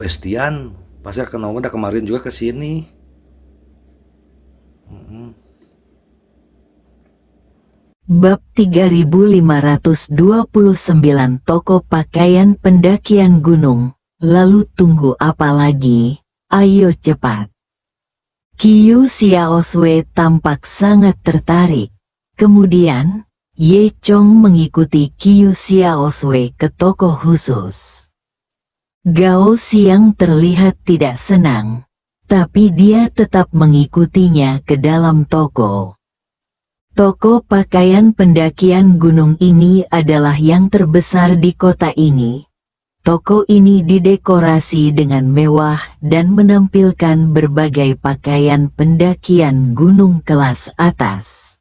Bestian, pasar Kenowo udah kemarin juga ke sini. Mm-mm. Bab 3529 Toko pakaian pendakian gunung. Lalu tunggu apa lagi? Ayo cepat. Qiu Xiaoswei tampak sangat tertarik. Kemudian, Ye Chong mengikuti Qiu Xiaoswei ke toko khusus. Gao Xiang terlihat tidak senang, tapi dia tetap mengikutinya ke dalam toko. Toko pakaian pendakian gunung ini adalah yang terbesar di kota ini. Toko ini didekorasi dengan mewah dan menampilkan berbagai pakaian pendakian gunung kelas atas.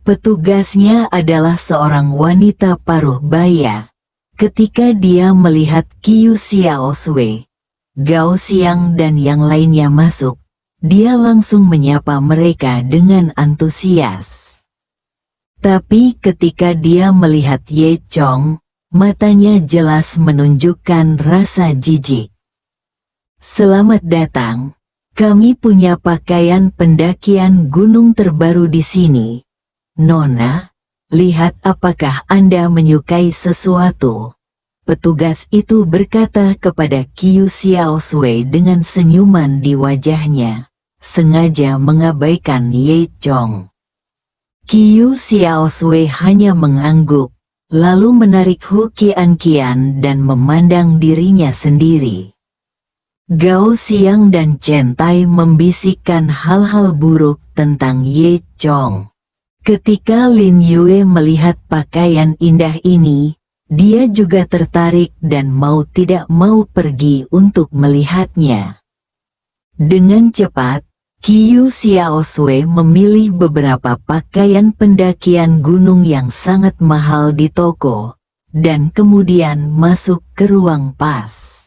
Petugasnya adalah seorang wanita paruh baya. Ketika dia melihat Qiu Xiaoswei, Gao Xiang dan yang lainnya masuk, dia langsung menyapa mereka dengan antusias. Tapi ketika dia melihat Ye Chong, matanya jelas menunjukkan rasa jijik. "Selamat datang. Kami punya pakaian pendakian gunung terbaru di sini. Nona, lihat apakah Anda menyukai sesuatu?" Petugas itu berkata kepada Qiu Xiaoswei dengan senyuman di wajahnya, sengaja mengabaikan Ye Chong. Qiu Xiaoswei hanya mengangguk, lalu menarik Hu Qian dan memandang dirinya sendiri. Gao Xiang dan Chen Tai membisikkan hal-hal buruk tentang Ye Chong. Ketika Lin Yue melihat pakaian indah ini, dia juga tertarik dan mau tidak mau pergi untuk melihatnya. Dengan cepat, Qiu Xiaoswei memilih beberapa pakaian pendakian gunung yang sangat mahal di toko, dan kemudian masuk ke ruang pas.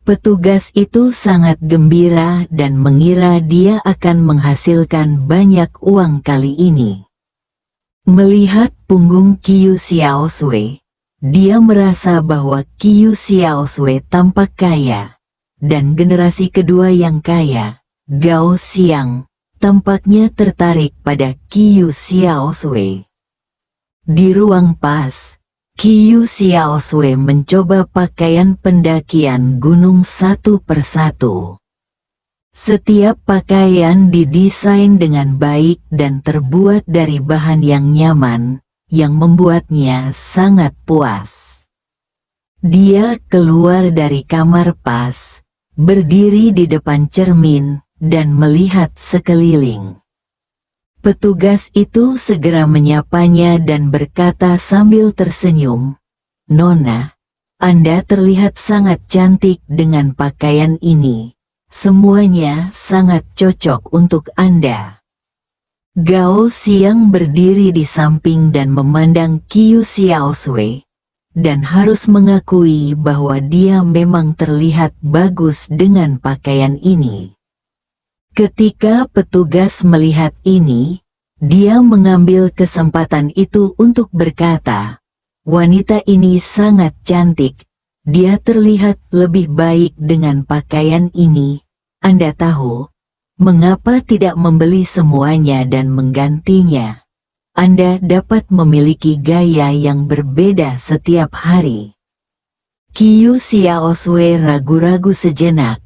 Petugas itu sangat gembira dan mengira dia akan menghasilkan banyak uang kali ini. Melihat punggung Qiu Xiaoswei, dia merasa bahwa Qiu Xiaoswei tampak kaya, dan generasi kedua yang kaya, Gao Xiang, tampaknya tertarik pada Qiu Xiaoswei. Di ruang pas, Qiu Xiaoswei mencoba pakaian pendakian gunung satu persatu. Setiap pakaian didesain dengan baik dan terbuat dari bahan yang nyaman, yang membuatnya sangat puas. Dia keluar dari kamar pas, berdiri di depan cermin, dan melihat sekeliling. Petugas itu segera menyapanya dan berkata sambil tersenyum, "Nona, Anda terlihat sangat cantik dengan pakaian ini. Semuanya sangat cocok untuk Anda." Gao Xiang berdiri di samping dan memandang Qiu Xiaoswei, dan harus mengakui bahwa dia memang terlihat bagus dengan pakaian ini. Ketika petugas melihat ini, dia mengambil kesempatan itu untuk berkata, "Wanita ini sangat cantik. Dia terlihat lebih baik dengan pakaian ini. Anda tahu, mengapa tidak membeli semuanya dan menggantinya? Anda dapat memiliki gaya yang berbeda setiap hari." Qiu Xiaoswei ragu-ragu sejenak.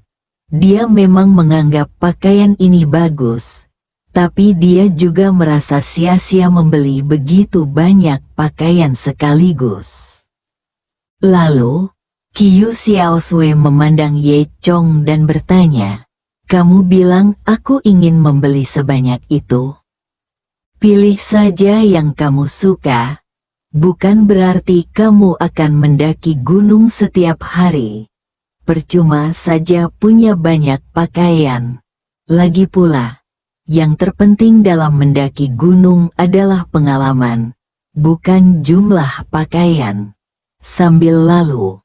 Dia memang menganggap pakaian ini bagus, tapi dia juga merasa sia-sia membeli begitu banyak pakaian sekaligus. Lalu, Qiu Xiaoswei memandang Ye Chong dan bertanya, "Kamu bilang aku ingin membeli sebanyak itu? Pilih saja yang kamu suka. Bukan berarti kamu akan mendaki gunung setiap hari. Percuma saja punya banyak pakaian. Lagi pula, yang terpenting dalam mendaki gunung adalah pengalaman, bukan jumlah pakaian." Sambil lalu,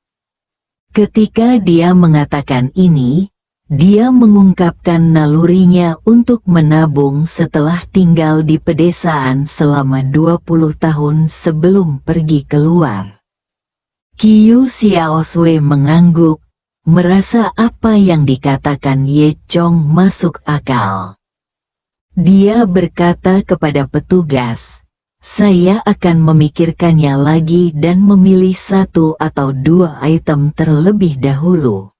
ketika dia mengatakan ini, dia mengungkapkan nalurinya untuk menabung setelah tinggal di pedesaan selama 20 tahun sebelum pergi keluar. Qiu Xiaoswei mengangguk, merasa apa yang dikatakan Ye Chong masuk akal. Dia berkata kepada petugas, "Saya akan memikirkannya lagi dan memilih 1 atau 2 item terlebih dahulu."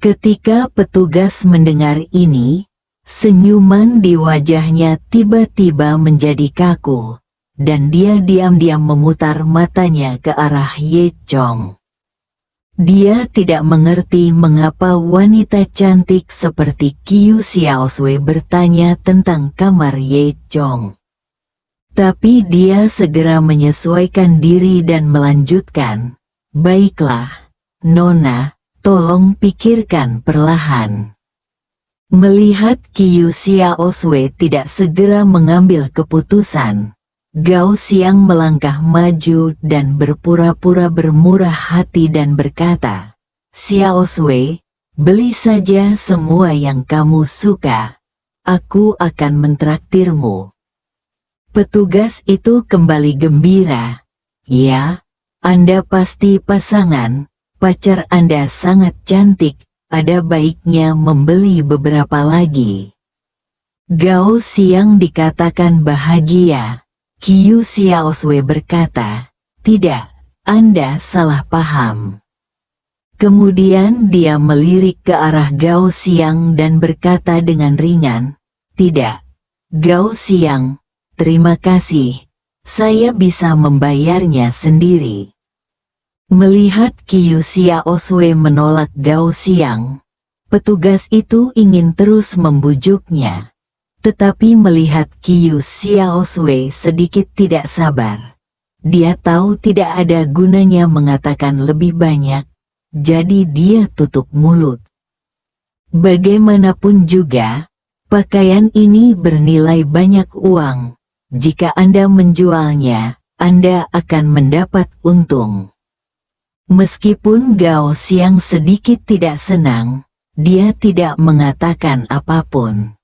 Ketika petugas mendengar ini, senyuman di wajahnya tiba-tiba menjadi kaku, dan dia diam-diam memutar matanya ke arah Ye Chong. Dia tidak mengerti mengapa wanita cantik seperti Qiu Xiaosui bertanya tentang kamar Ye Chong. Tapi dia segera menyesuaikan diri dan melanjutkan, "Baiklah, Nona, tolong pikirkan perlahan." Melihat Qiu Xiaosui tidak segera mengambil keputusan, Gao Xiang melangkah maju dan berpura-pura bermurah hati dan berkata, "Xiaosui, beli saja semua yang kamu suka. Aku akan mentraktirmu." Petugas itu kembali gembira. "Ya, Anda pasti pasangan, pacar Anda sangat cantik, ada baiknya membeli beberapa lagi." Gao Xiang dikatakan bahagia. Qiu Xiaosui berkata, "Tidak, Anda salah paham." Kemudian dia melirik ke arah Gao Xiang dan berkata dengan ringan, "Tidak, Gao Xiang, terima kasih, saya bisa membayarnya sendiri." Melihat Qiu Xiaosui menolak Gao Xiang, petugas itu ingin terus membujuknya. Tetapi melihat Qiu Xiaosui sedikit tidak sabar. Dia tahu tidak ada gunanya mengatakan lebih banyak, jadi dia tutup mulut. Bagaimanapun juga, pakaian ini bernilai banyak uang. Jika Anda menjualnya, Anda akan mendapat untung. Meskipun Gao Xiang sedikit tidak senang, dia tidak mengatakan apapun.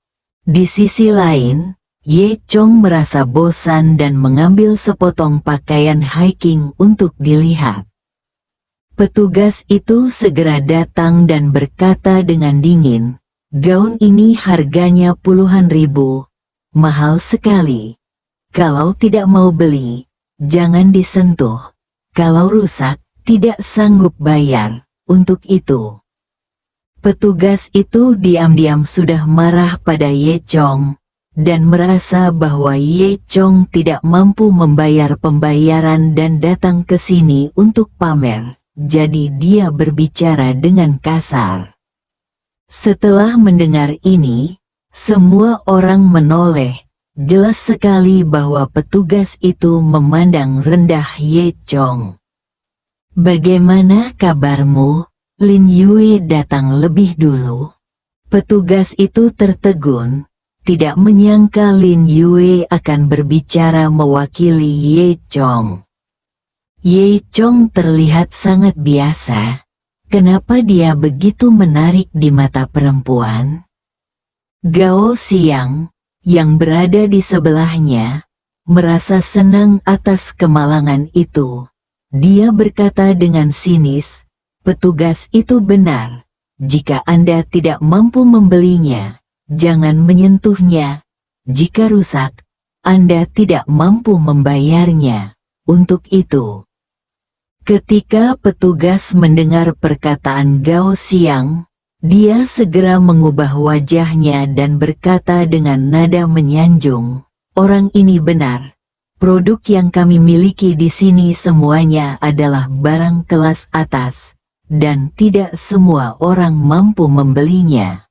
Di sisi lain, Ye Chong merasa bosan dan mengambil sepotong pakaian hiking untuk dilihat. Petugas itu segera datang dan berkata dengan dingin, "Gaun ini harganya puluhan ribu, mahal sekali. Kalau tidak mau beli, jangan disentuh. Kalau rusak, tidak sanggup bayar untuk itu." Petugas itu diam-diam sudah marah pada Ye Chong, dan merasa bahwa Ye Chong tidak mampu membayar pembayaran dan datang ke sini untuk pamer, jadi dia berbicara dengan kasar. Setelah mendengar ini, semua orang menoleh, jelas sekali bahwa petugas itu memandang rendah Ye Chong. "Bagaimana kabarmu? Lin Yue datang lebih dulu." Petugas itu tertegun, tidak menyangka Lin Yue akan berbicara mewakili Ye Chong. Ye Chong terlihat sangat biasa. Kenapa dia begitu menarik di mata perempuan? Gao Xiang, yang berada di sebelahnya, merasa senang atas kemalangan itu. Dia berkata dengan sinis, "Petugas itu benar. Jika Anda tidak mampu membelinya, jangan menyentuhnya. Jika rusak, Anda tidak mampu membayarnya. Untuk itu." Ketika petugas mendengar perkataan Gao Xiang, dia segera mengubah wajahnya dan berkata dengan nada menyanjung, "Orang ini benar. Produk yang kami miliki di sini semuanya adalah barang kelas atas, dan tidak semua orang mampu membelinya."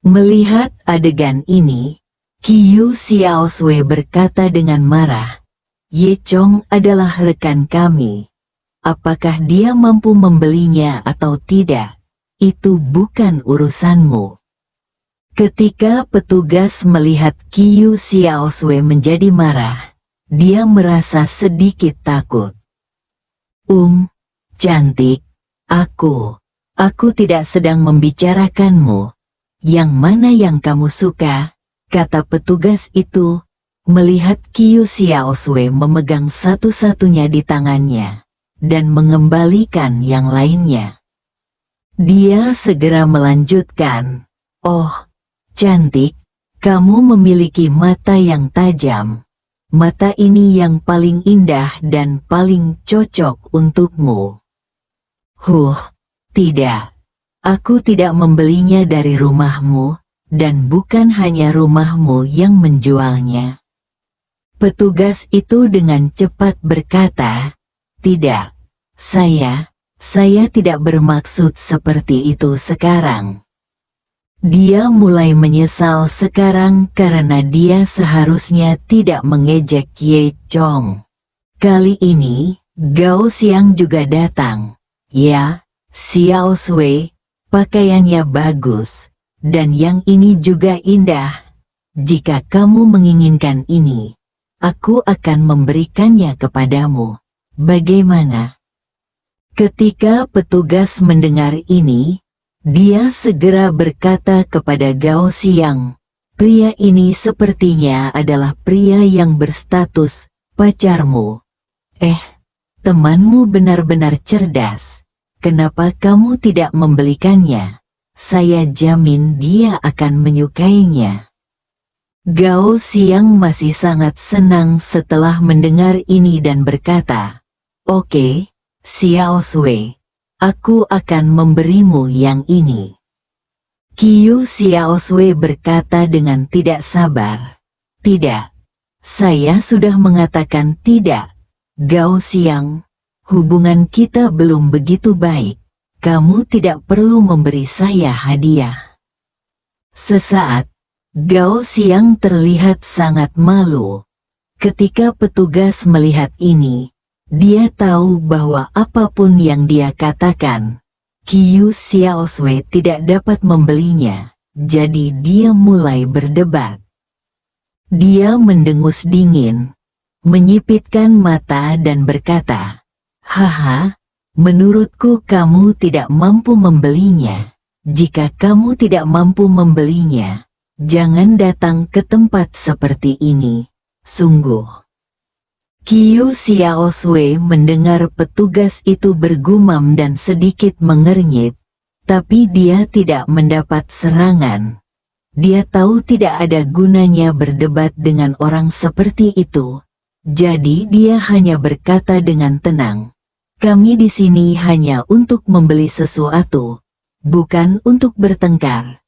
Melihat adegan ini, Qiu Xiaosui berkata dengan marah, "Ye Chong adalah rekan kami. Apakah dia mampu membelinya atau tidak, itu bukan urusanmu." Ketika petugas melihat Qiu Xiaosui menjadi marah, dia merasa sedikit takut. Cantik. Aku tidak sedang membicarakanmu. Yang mana yang kamu suka?" kata petugas itu, melihat Qiu Xiaosui memegang satu-satunya di tangannya, dan mengembalikan yang lainnya. Dia segera melanjutkan, "Oh, cantik, kamu memiliki mata yang tajam. Mata ini yang paling indah dan paling cocok untukmu." Tidak. Aku tidak membelinya dari rumahmu, dan bukan hanya rumahmu yang menjualnya. Petugas itu dengan cepat berkata, "Tidak, saya tidak bermaksud seperti itu sekarang." Dia mulai menyesal sekarang karena dia seharusnya tidak mengejek Ye Chong. Kali ini, Gao Xiang juga datang. "Ya, Xiao Sui, pakaiannya bagus, dan yang ini juga indah. Jika kamu menginginkan ini, aku akan memberikannya kepadamu. Bagaimana?" Ketika petugas mendengar ini, dia segera berkata kepada Gao Xiang, "Pria ini sepertinya adalah pria yang berstatus pacarmu. Temanmu benar-benar cerdas. Kenapa kamu tidak membelikannya? Saya jamin dia akan menyukainya." Gao Xiang masih sangat senang setelah mendengar ini dan berkata, "Oke, Xiao Sui, aku akan memberimu yang ini." Qiu Xiao Sui berkata dengan tidak sabar, "Tidak, saya sudah mengatakan tidak. Gao Xiang, hubungan kita belum begitu baik. Kamu tidak perlu memberi saya hadiah." Sesaat, Gao Xiang terlihat sangat malu. Ketika petugas melihat ini, dia tahu bahwa apapun yang dia katakan, Qiu Xiao Sui tidak dapat membelinya, jadi dia mulai berdebat. Dia mendengus dingin, menyipitkan mata dan berkata, "Haha, menurutku kamu tidak mampu membelinya. Jika kamu tidak mampu membelinya, jangan datang ke tempat seperti ini. Sungguh." Qiu Xiao Sui mendengar petugas itu bergumam dan sedikit mengernyit, tapi dia tidak mendapat serangan. Dia tahu tidak ada gunanya berdebat dengan orang seperti itu. Jadi dia hanya berkata dengan tenang, "Kami di sini hanya untuk membeli sesuatu, bukan untuk bertengkar."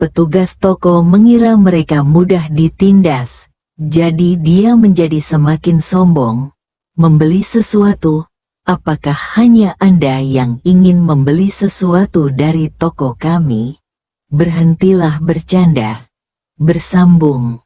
Petugas toko mengira mereka mudah ditindas, jadi dia menjadi semakin sombong. "Membeli sesuatu? Apakah hanya Anda yang ingin membeli sesuatu dari toko kami? Berhentilah bercanda." Bersambung.